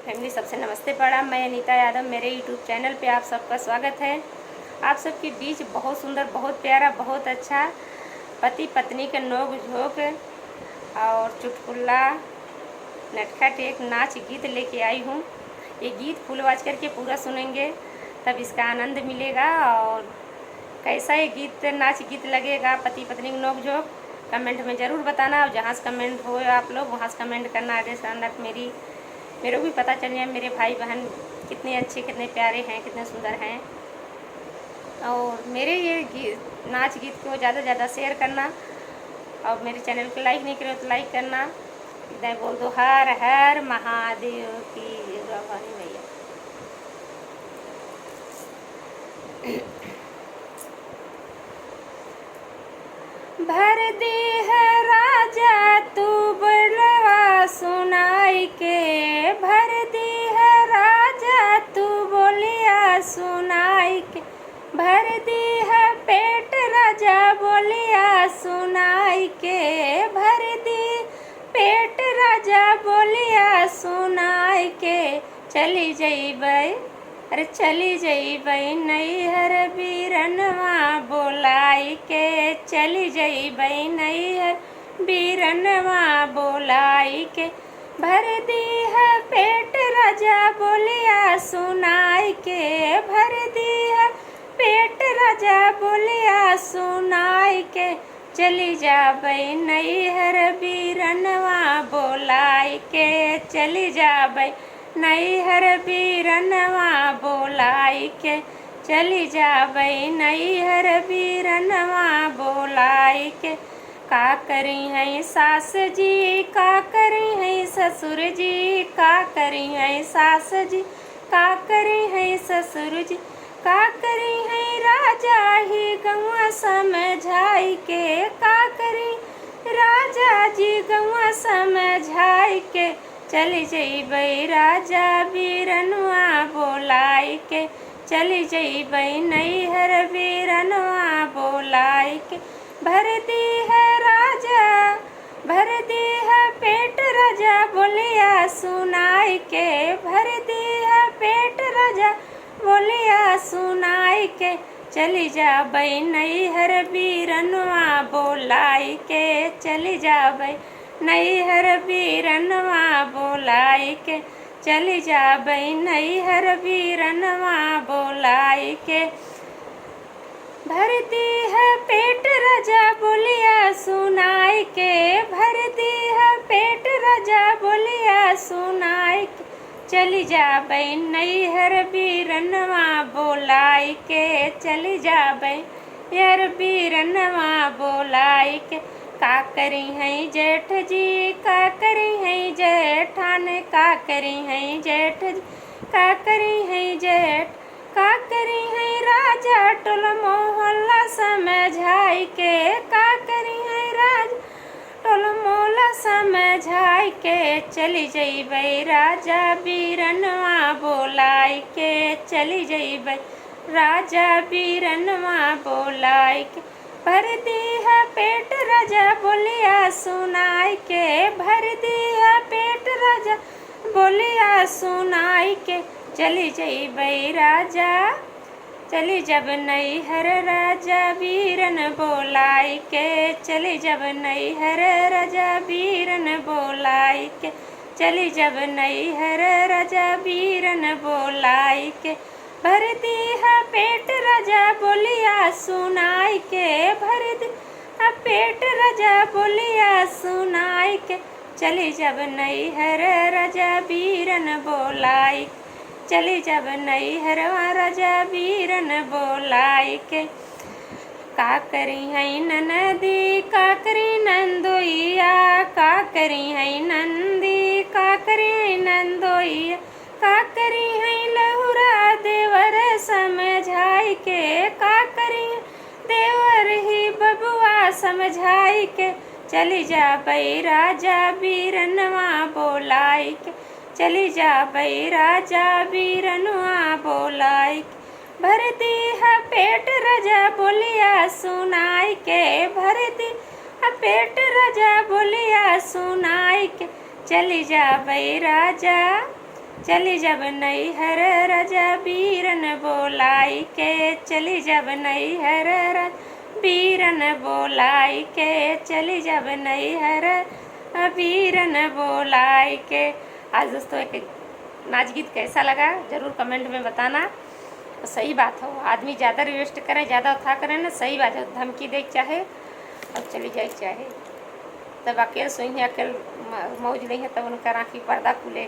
Family सबसे नमस्ते प्रणाम। मैं अनीता यादव, मेरे यूट्यूब चैनल पे आप सबका स्वागत है। आप सबके बीच बहुत सुंदर, बहुत प्यारा, बहुत अच्छा पति पत्नी के नोक झोंक और चुटकुला नटखट एक नाच गीत लेके आई हूँ। ये गीत फुल आवाज करके पूरा सुनेंगे तब इसका आनंद मिलेगा। और कैसा ये गीत नाच गीत लगेगा पति पत्नी के नोक झोंक कमेंट में ज़रूर बताना। और जहाँ से कमेंट हो आप लोग वहाँ से कमेंट करना। आगे से अंदर मेरे को भी पता चल जाए मेरे भाई बहन कितने अच्छे, कितने प्यारे हैं, कितने सुंदर हैं। और मेरे ये नाच गीत को ज़्यादा से ज़्यादा शेयर करना। और मेरे चैनल को लाइक नहीं करे तो लाइक करना। इधर बोल दो हर हर महादेव की भवानी भैया। भर दे है राजा तू बलवा सुनाई के, भर दे है राजा तू बोलिया सुनाई के, भर दे है पेट राजा बोलिया सुनाई के, भर दे पेट राजा बोलिया सुनाई के। चली जइबै, अरे चली जइबै नैहर बीरनवा बोलाई के, चली जइबै नैहर बीरनवा बोलाई के, भर दी है पेट राजा बोलिया सुनाई के, भर दी है पेट राजा बोलिया सुनाई के। चली जाबै नैहर बीरनवा बोलाई के, चली जाबै नैहर बीरनवा बोलाई के, चली जाबै नैहर बीरनवा बोलाई के। का करी हैं सास जी, का करी हैं ससुर जी, का करी हैं सास जी, का करी हैं ससुर जी, का करी हैं राजा ही गौआ समझाई के, का करी राजा जी गौआ समझाई के। चली जइबै राजा बीरनवा बोलाई के, चली जइबै नैहर बीरनवा बोलाई के। भर दी है राजा, भर दी है पेट राजा बोलिया सुनाई के, भर दी है पेट राजा बोलिया सुनाई के। चली जाबै नैहर बीरनवा बोलाई के, चली जाबै नैहर बीरनवा बोलाई के, चली जाबै नैहर बीरनवा बोलाई के। भरती है पेट राजा बोलिया सुनाई के, भरती है पेट राजा बोलिया सुनाई के। चली जाबै नैहर बीरनवा बोलाई के, चली जाबै नैहर बीरनवा बोलाई के। का करी हैं जेठ जी, का करी हैं जेठान, का करी हैं जेठ जी, का करी हैं जेठ, का करी हैं राजा टोल मोहल्ला समझाई के, का करी हैं राजा टोल मोहल्ला समझाई के। चली जइबै राजा बीरनवा बोलाई के, चली जइबै राजा बीरनवा बोलाई के। भर दी है पेट राजा बोलिया सुनाई के, भर दी है पेट राजा बोलिया सुनाई के। चली जइबै राजा, चली जब नैहर राजा बीरन बोलाई के, चली जब नैहर राजा बीरन बोलाई के, चली जब नैहर राजा बीरन बोलाई के। भर दी है पेट राजा बोलिया सुनाई के, भर दी है पेट राजा बोलिया सुनाई के। चली जब नैहर राजा बीरन बोलाई, चली जब नैहर राजा बीरन बोलाई के। का करी हैं ननदी, का करी नंदोइया, का करी हैं नंदी, का करी हैं नंदोइया, का करी हैं लहुरा देवर समझाई के, का करी देवर ही बबुआ समझाई के। चली जाबै राजा बीरनवा बोलाई के, चली जाबै राजा बीरनवा बोलाई के। भर दी है पेट राजा बोलिया सुनाई के, भर दी है पेट राजा बोलिया सुनाई के। चली जाबै राजा, चली जब नैहर राजा बीरन बोलाई के, चली जब नैहर बीरन बोलाई के, चली जब नैहर बीरन बोलाई के। आज दोस्तों एक नाच गीत कैसा लगा ज़रूर कमेंट में बताना। तो सही बात हो, आदमी ज़्यादा रिक्वेस्ट करें, ज़्यादा उठा करें ना, सही बात है, धमकी दे चाहे और चली जाए चाहे, तब अकेले सोई है, अकेले मौज नहीं है, तब उनका आँखी पर्दा खुले।